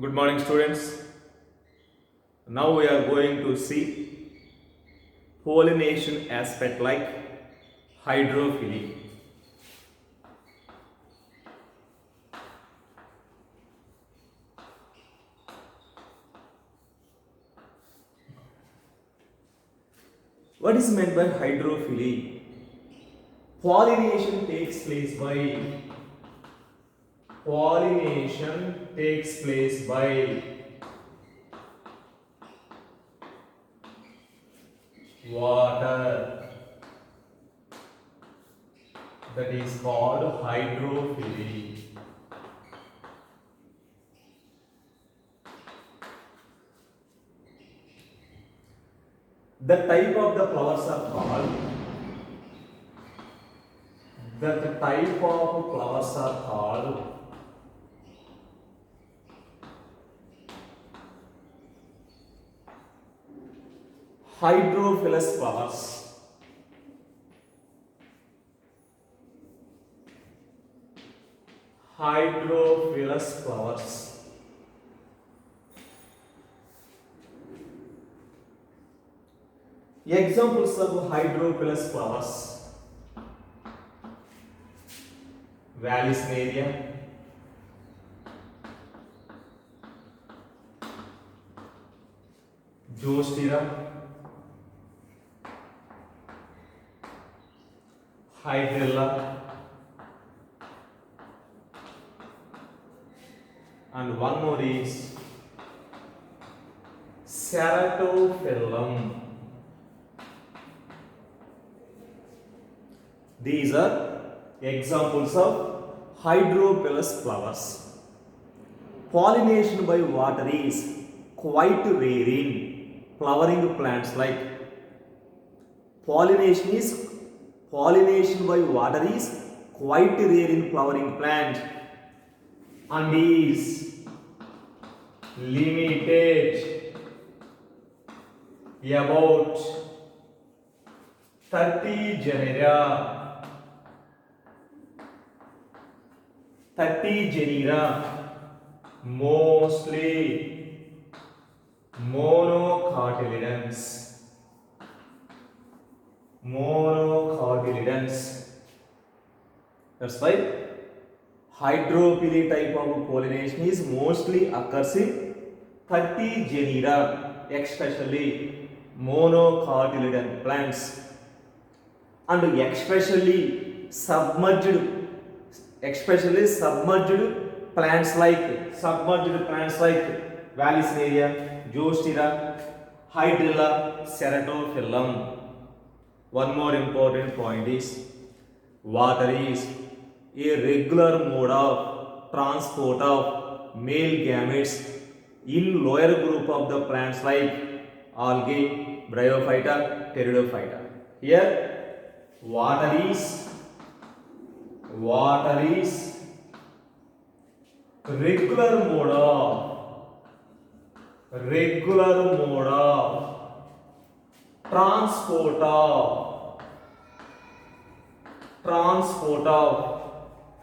Good morning, students. Now we are going to see pollination aspect like hydrophily. What is meant by hydrophily? Pollination takes place by pollination takes place by water, that is called hydrophily. The type of the flowers are called that type of flowers are called hydrophilous flowers. Hydrophilous flowers. Examples of hydrophilous flowers: Vallisneria, Zostyra, Hydrilla, and one more is Ceratophyllum. These are examples of hydrophilous flowers. Pollination by water is quite rare in flowering plants like pollination by water is quite rare in flowering plant and is limited about 30 genera. 30 genera, mostly monocotyledons. That's why hydrophily type of pollination is mostly occurs in 30 genera, especially monocotyledon plants, and especially submerged plants like Vallisneria, Zostyra, Hydrilla, Ceratophyllum. One more important point is water is a regular mode of transport of male gametes in lower group of the plants like algae, bryophyta, pteridophyta. Here water is regular mode of transport of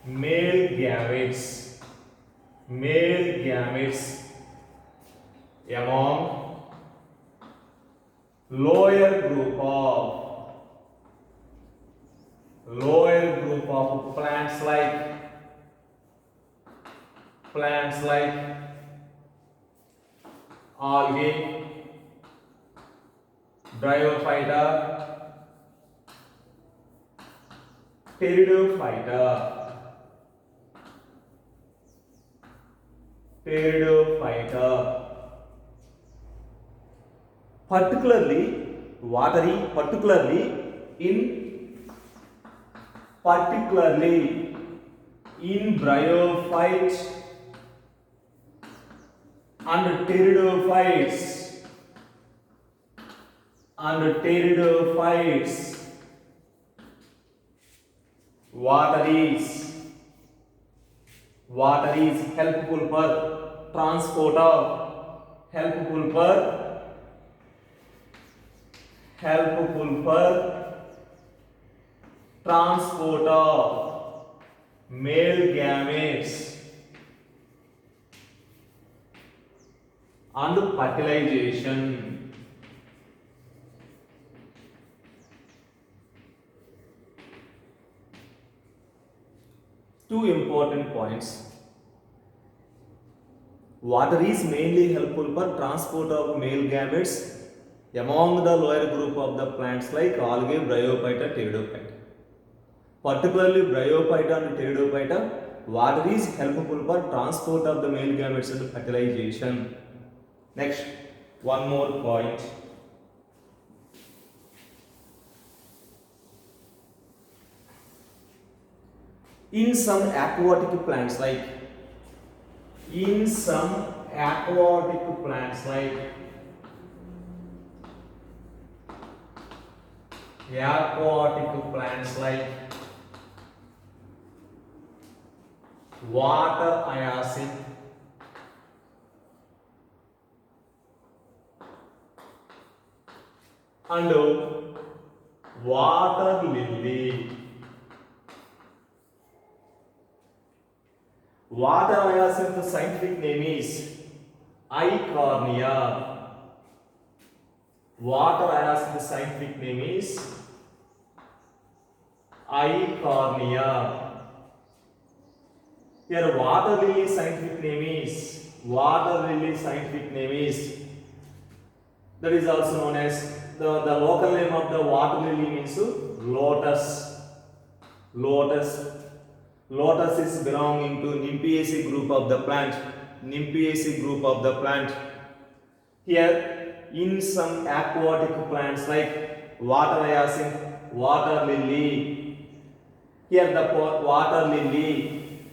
male gametes among lower group of plants like algae, bryophyta, pteridophyta. Particularly in bryophytes and pteridophytes water is helpful for transport of male gametes and fertilization. Two important points. Water is mainly helpful for transport of male gametes among the lower group of the plants like algae, bryophyta, pteridophyta. Particularly bryophyta and pteridophyta, water is helpful for transport of the male gametes and fertilization. Next, one more point. In some aquatic plants like water hyacinth and water lily. Water hyacinth scientific name is Eichhornia. Water hyacinth scientific name is Eichhornia. Here water lily scientific name is that is also known as the local name of the water lily means lotus. Lotus is belonging to Nymphaceae group of the plant. Here in some aquatic plants like water hyacinth, water lily. Here the water lily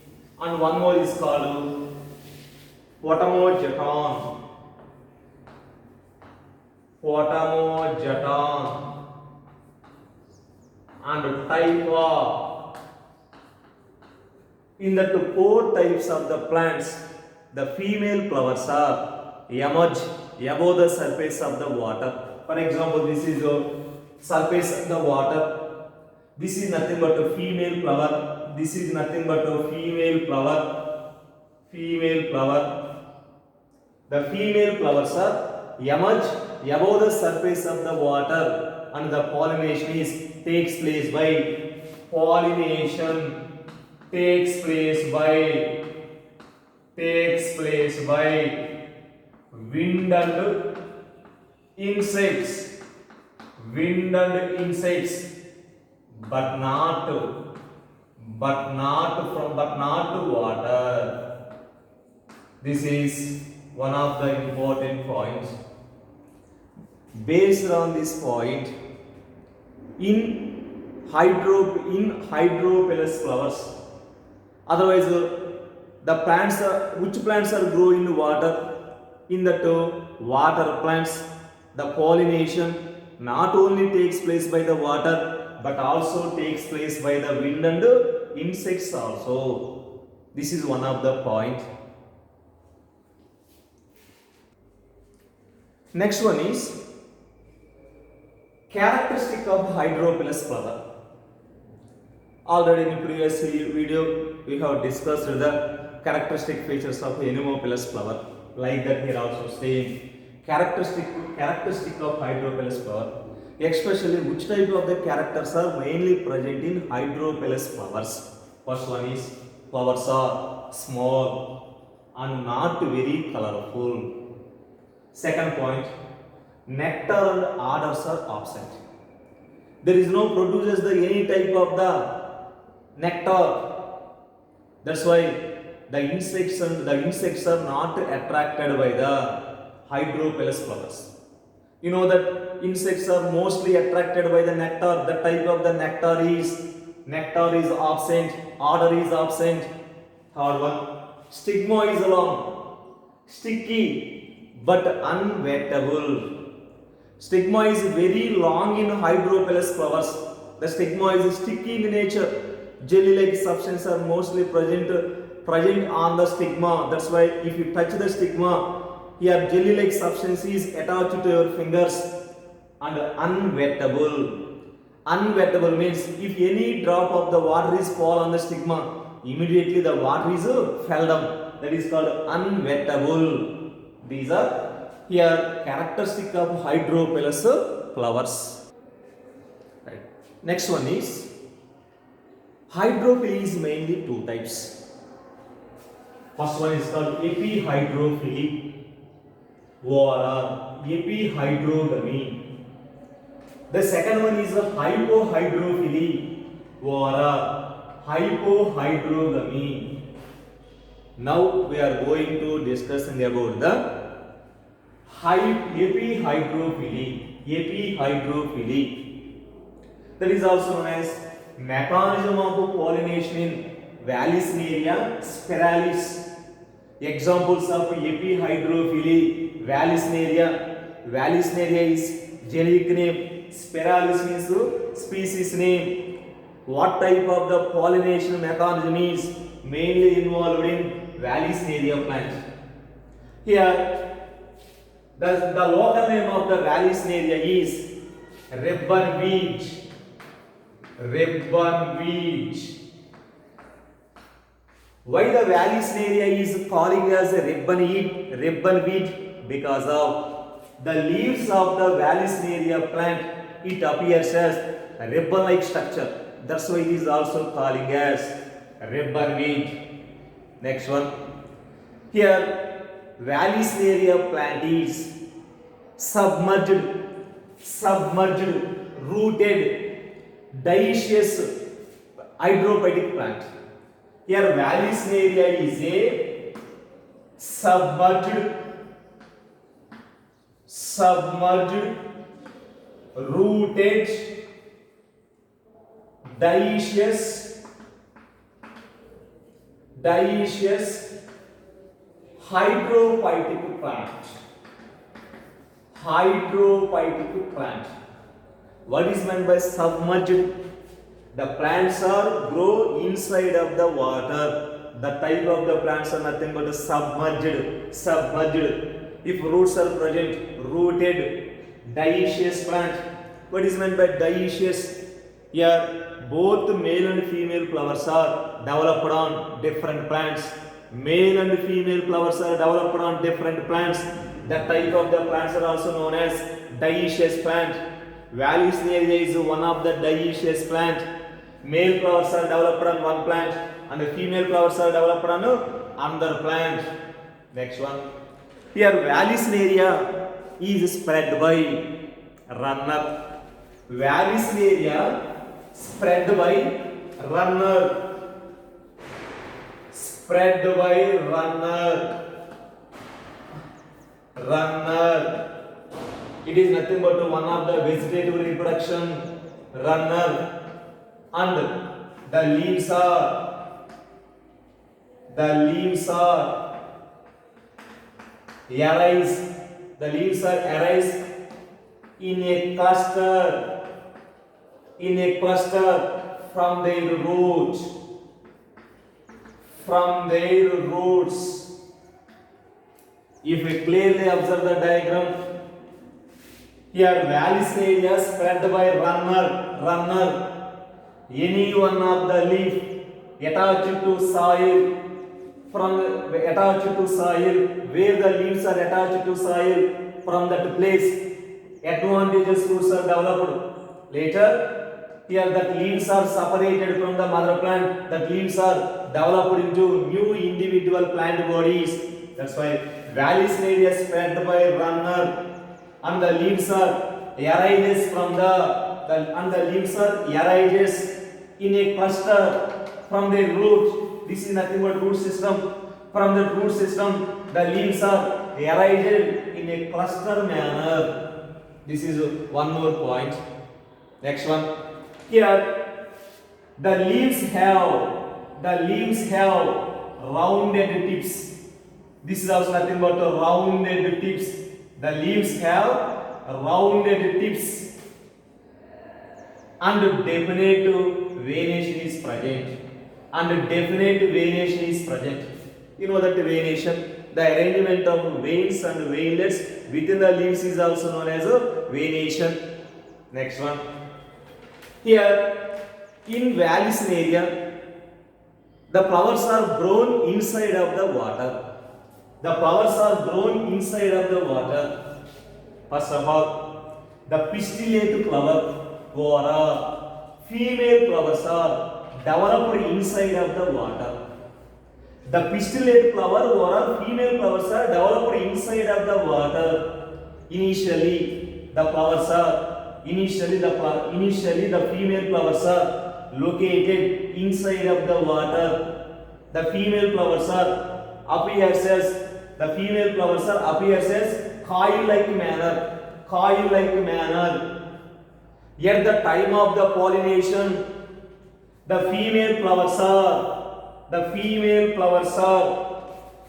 and one more is called Potamogeton. And typha. In the four types of the plants, the female flowers are emerge above the surface of the water. For example, this is the surface of the water. This is nothing but a female flower. This is nothing but a female flower. The female flowers are emerge above the surface of the water, and the pollination takes place by wind and insects, but not water. This is one of the important points. Based on this point, in hydropelous flowers, otherwise the plants which plants are grow in water, in the water plants, the pollination not only takes place by the water but also takes place by the wind and insects also. This is one of the point. Next one is characteristic of hydropelous flower. Already in previous video we have discussed the characteristic features of anemopelous flower. Like that here also same characteristic of hydropelous flower. Especially which type of the characters are mainly present in hydropelous flowers. First one is flowers are small and not very colorful. Second point, nectar and odors are absent. There is no produces any type of the nectar. That's why the insects are not attracted by the hydropelous flowers. You know that insects are mostly attracted by the nectar. The type of the nectar is absent, odor is absent. Third one, stigma is long, sticky but unwettable. Stigma is very long in hydropelous flowers. The stigma is sticky in nature. Jelly-like substances are mostly present on the stigma. That's why if you touch the stigma, here jelly-like substance is attached to your fingers. And unwettable. Unwettable means if any drop of the water is fall on the stigma, immediately the water is fell down. That is called unwettable. These are Here, characteristic of hydropelus flowers. Right. Next one is hydrophily is mainly two types. First one is called epihydrophily or epihydrogamy. The second one is hypohydrophily or hypohydrogamy. Now we are going to discuss about the epihydrophily. Epihydrophily. That is also known as mechanism of pollination in Vallisneria spiralis. Examples of epihydrophily: Vallisneria. Vallisneria is generic name. Spiralis means species name. What type of the pollination mechanism is mainly involved in Vallisneria plant? Here, the local name of the Vallisneria is ribbonweed. Ribbonweed. Why the Vallisneria is calling as a ribbonweed? Because of the leaves of the Vallisneria plant, it appears as a ribbon-like structure. That's why it is also calling as ribbonweed. Next one. Here, Vallisneria plant is submerged, rooted, dioecious hydrophytic plant. Here, Vallisneria is a submerged, rooted, dioecious hydrophytic plant. Hydrophytic plant. What is meant by submerged? The plants are grow inside of the water. The type of the plants are nothing but submerged. If roots are present, rooted, dioecious plant. What is meant by dioecious? Here, both male and female flowers are developed on different plants. Male and female flowers are developed on different plants. The type of the plants are also known as dioecious plant. Vallisneria is one of the dioecious plant. Male flowers are developed on one plant and the female flowers are developed on another plant. Next one. Here, Vallisneria is spread by runner. Vallisneria spread by runner. Spread by runner. It is nothing but one of the vegetative reproduction runner. And the leaves are arise. The leaves are arise in a cluster from their roots. If we clearly observe the diagram, here Vallisneria spread by runner. Any one of the leaf attached to soil, where the leaves are attached to soil, from that place advantageous roots are developed. Later, here that leaves are separated from the mother plant. That leaves are developed into new individual plant bodies. That's why Vallisneria spread by runner, and the leaves are arises in a cluster from the root. This is nothing but root system. From the root system, the leaves are arranged in a cluster manner. This is one more point. Next one. Here, the leaves have rounded tips. This is also nothing but rounded tips. The leaves have rounded tips, and definite venation is present. You know that venation, the arrangement of veins and veinlets within the leaves is also known as venation. Next one. Here in Vallisneria, the flowers are grown inside of the water. The flowers are grown inside of the water. First of all, the pistillate flower or female flowers are developed inside of the water. The pistillate flower or female flowers are developed inside of the water. Initially, the female flowers are located inside of the water. The female flowers are appears as coil-like manner. At the time of the pollination, the female flowers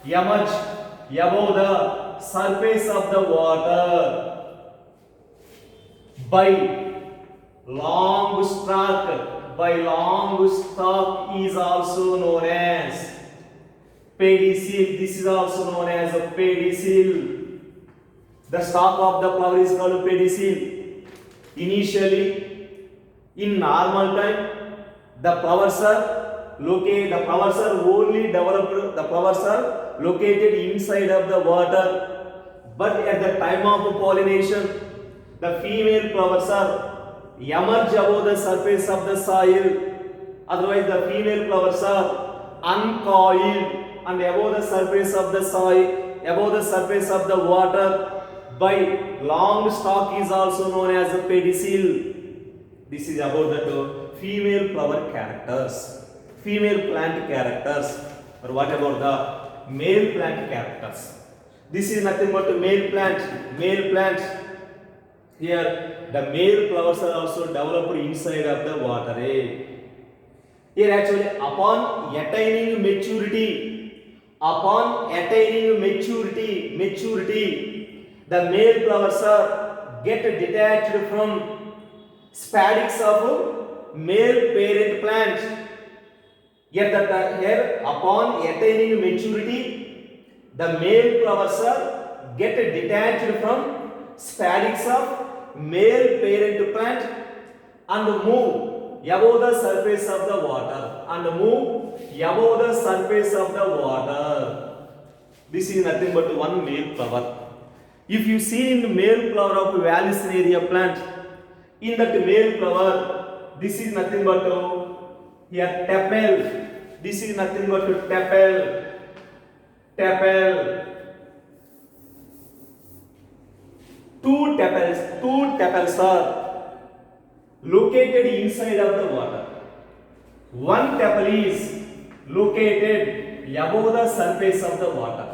emerge above the surface of the water by long stalk is also known as pedicel. This is also known as a pedicel. The stalk of the flower is called pedicel. Initially, in normal time, the flowers are located inside of the water. But at the time of pollination, the female flowers are emerge above the surface of the soil. Otherwise, the female flowers are uncoiled and above the surface of the soil, above the surface of the water by long stalk is also known as a pedicel. This is about the female flower characters, female plant characters. Or what about the male plant characters? This is nothing but a male plant. Here the male flowers are also developed inside of the water. Here actually upon attaining maturity, the male flowers are get detached from spadix of male parent plant. Here upon attaining maturity, the male flowers are get detached from spadix of male parent plant and move above the surface of the water. This is nothing but one male flower. If you see in the male flower of Vallisneria plant, in that male flower, this is nothing but here tepal. This is nothing but tepal. Two tepals are located inside of the water. One tepal is located above the surface of the water.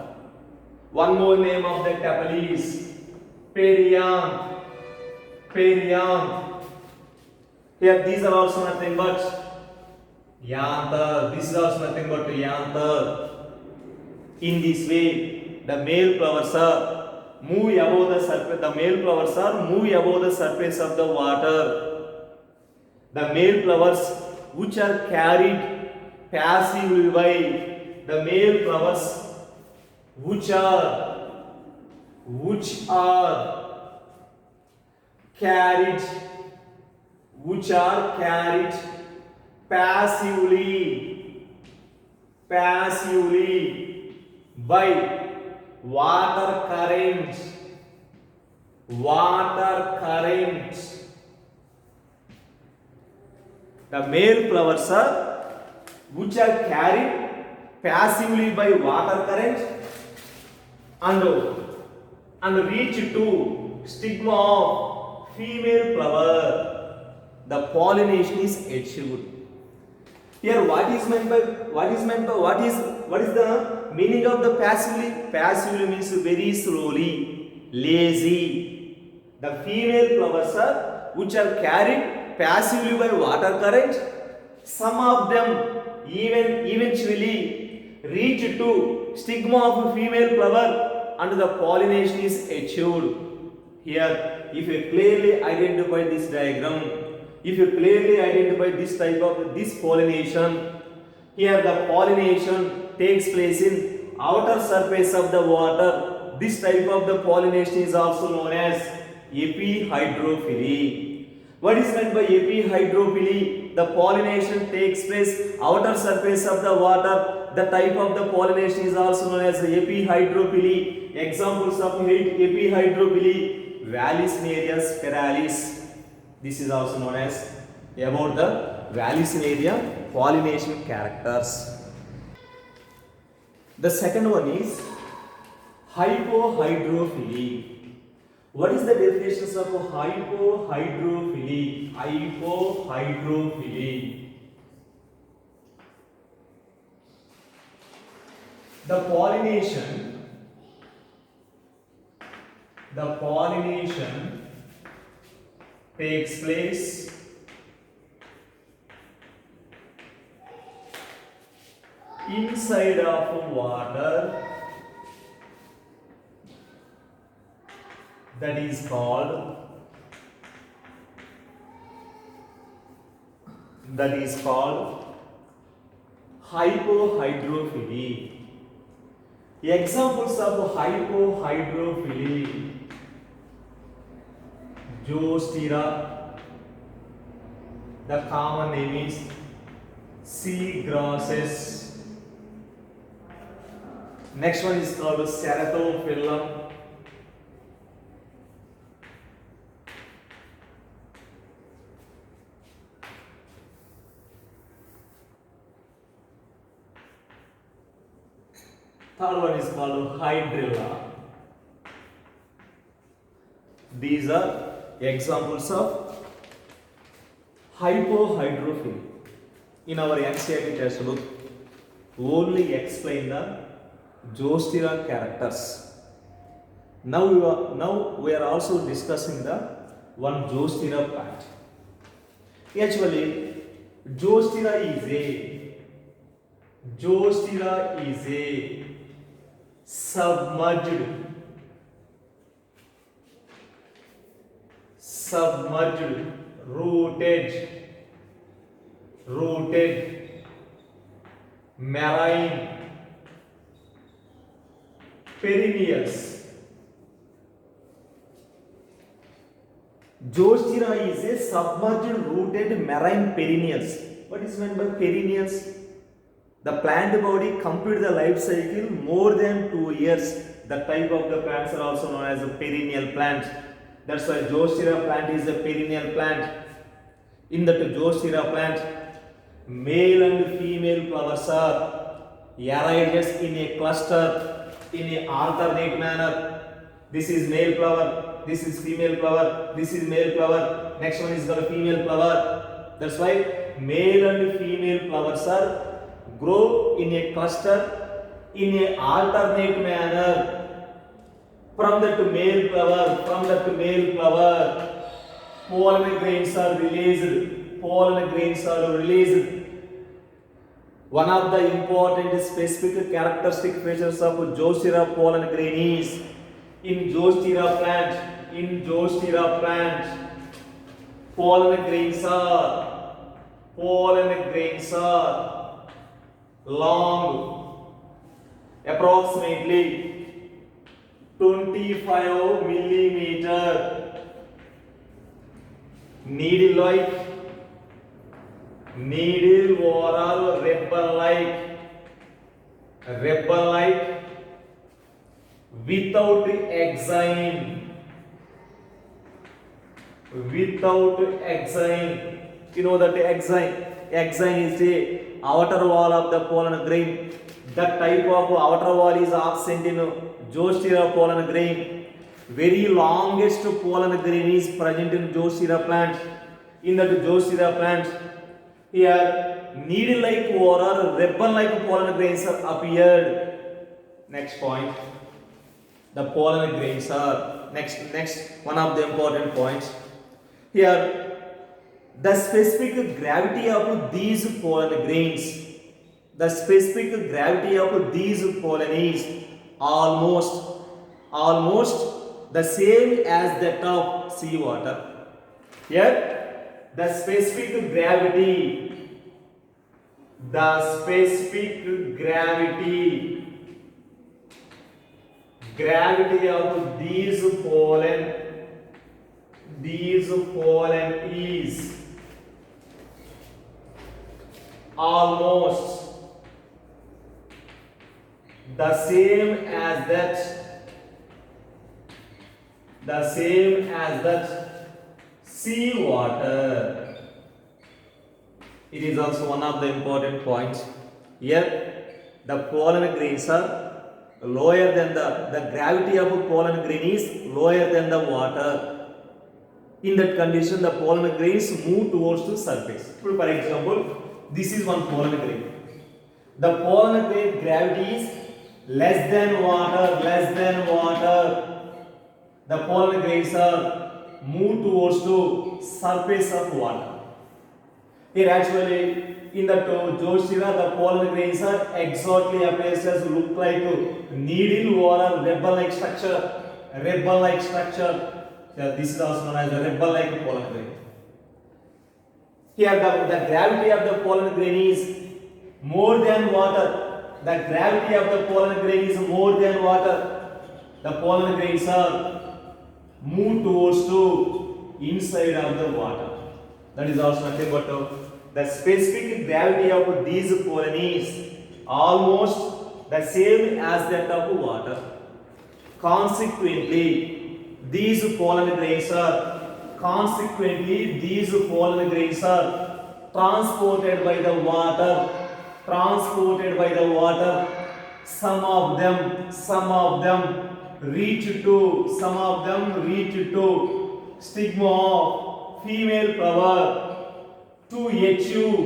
One more name of the tepal is perianth. Here these are also nothing but anther. This is also nothing but anther. In this way, the male flowers are move above the surface. The male flowers are move above the surface of the water. The male flowers which are carried passively by the male flowers which are carried passively by water current. The male flowers are which are carried passively by water current and reach to stigma of female flower. The pollination is achieved. Here what is the meaning of the passively? Passively means very slowly, lazy. The female flowers are which are carried passively by water current. Some of them even eventually reach to stigma of a female flower and the pollination is achieved. Here, if you clearly identify this diagram, if you clearly identify this type of this pollination, here the pollination takes place in outer surface of the water. This type of the pollination is also known as epihydrophily. What is meant by epihydrophily? The pollination takes place outer surface of the water. The type of the pollination is also known as epihydropily. Examples of epihydropily: Vallisneria spiralis. This is also known as about the Vallisneria pollination characters. The second one is hypohydrophily. What is the definitions of hypohydrophily? Hypohydrophily. The pollination takes place inside of water, that is called hypohydrophily. Examples of hypohydrophily: Zostera, the common name is sea grasses. Next one is called Ceratophyllum. Third one is called Hydrilla. These are examples of hypohydrophily. In our NCERT textbook, only explain the Zostera characters. Now we are also discussing the one Zostera plant. Actually, Zostera is a submerged rooted marine perennials. Zostera is a submerged rooted marine perennials. What is meant by perennials? The plant body complete the life cycle more than 2 years. The type of the plants are also known as a perennial plant. That's why Zostera plant is a perennial plant. In that Zostera plant, male and female flowers are arranged in a cluster in an alternate manner. This is male flower, this is female flower, this is male flower, next one is the female flower. That's why male and female flowers are grow in a cluster in a alternate manner. From that male flower, pollen grains are released. One of the important specific characteristic features of Zostera pollen grain is in Zostera plant, pollen grains are long, approximately 25 millimeter, needle or rebel-like, without exine. You know that exine is the outer wall of the pollen grain. That type of outer wall is absent in Zostera pollen grain. Very longest pollen grain is present in Zostera plant. In that Zostera plant, here needle-like or ribbon-like pollen grains are appeared. Next point, the pollen grains are next one of the important points. Here, the specific gravity of these pollen grains, is almost the same as that of seawater. Here, the specific gravity of these pollen is almost The same as that. The same as that sea water. It is also one of the important points. Here, the pollen grains are lower than the gravity of pollen grain is lower than the water. In that condition, the pollen grains move towards the surface. For example, this is one pollen grain. The pollen grain gravity is less than water, less than water. The pollen grains are move towards the surface of water. Here actually in the Zooxera, the pollen grains are exactly appears as look like needle or a rubber-like structure. Rubber-like structure. Yeah, this is also known as the rubber-like pollen grain. Here the gravity of the pollen grain is more than water. The gravity of the pollen grain is more than water. The pollen grains are move towards to inside of the water. That is also nothing but the specific gravity of these pollen is almost the same as that of water. Consequently, these pollen grains are transported by the water. Some of them reach to stigma of female flower to achieve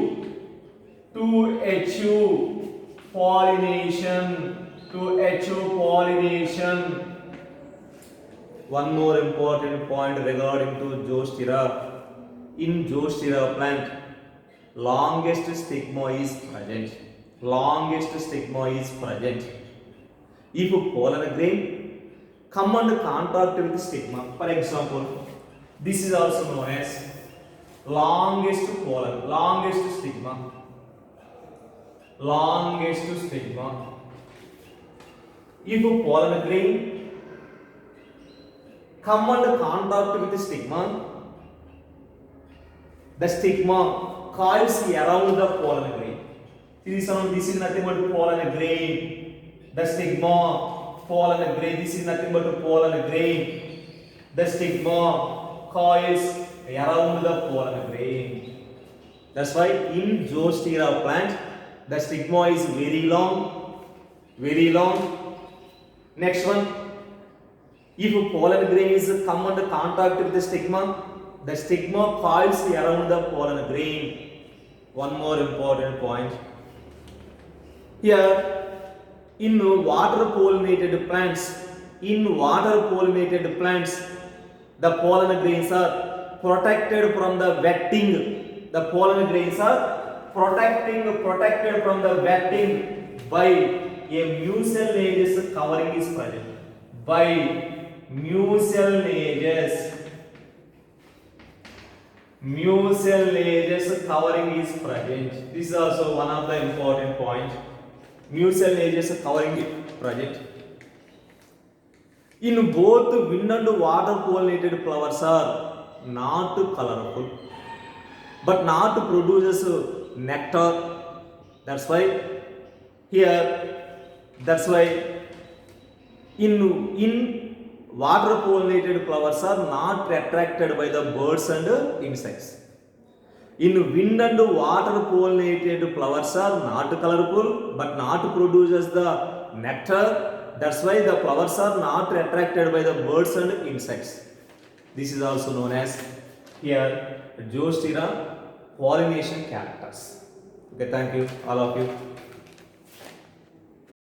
pollination. One more important point regarding to Zooxera. In Zooxera plant, longest stigma is present. If pollen grain come and contact with stigma, for example, this is also known as longest stigma. If pollen grain come and contact with the stigma coils around the pollen grain. This is nothing but pollen grain. The stigma, pollen grain. This is nothing but pollen grain. The stigma coils around the pollen grain. That's why in Zooxera plant, the stigma is very long. Next one, if pollen grain is come under contact with the stigma coils around the pollen grain. One more important point. Here, in water pollinated plants, the pollen grains are protected from the wetting. The pollen grains are protected from the wetting by a mucilaginous covering is present. Mucilaginous covering is present. This is also one of the important points. Mucilaginous covering is present. In both wind and water pollinated flowers are not colorful, but not produces nectar. That's why in water pollinated flowers are not attracted by the birds and insects. In wind and water pollinated flowers are not colorful but not produces the nectar. That's why the flowers are not attracted by the birds and insects. This is also known as here Zooxera pollination characters. Okay, thank you all of you.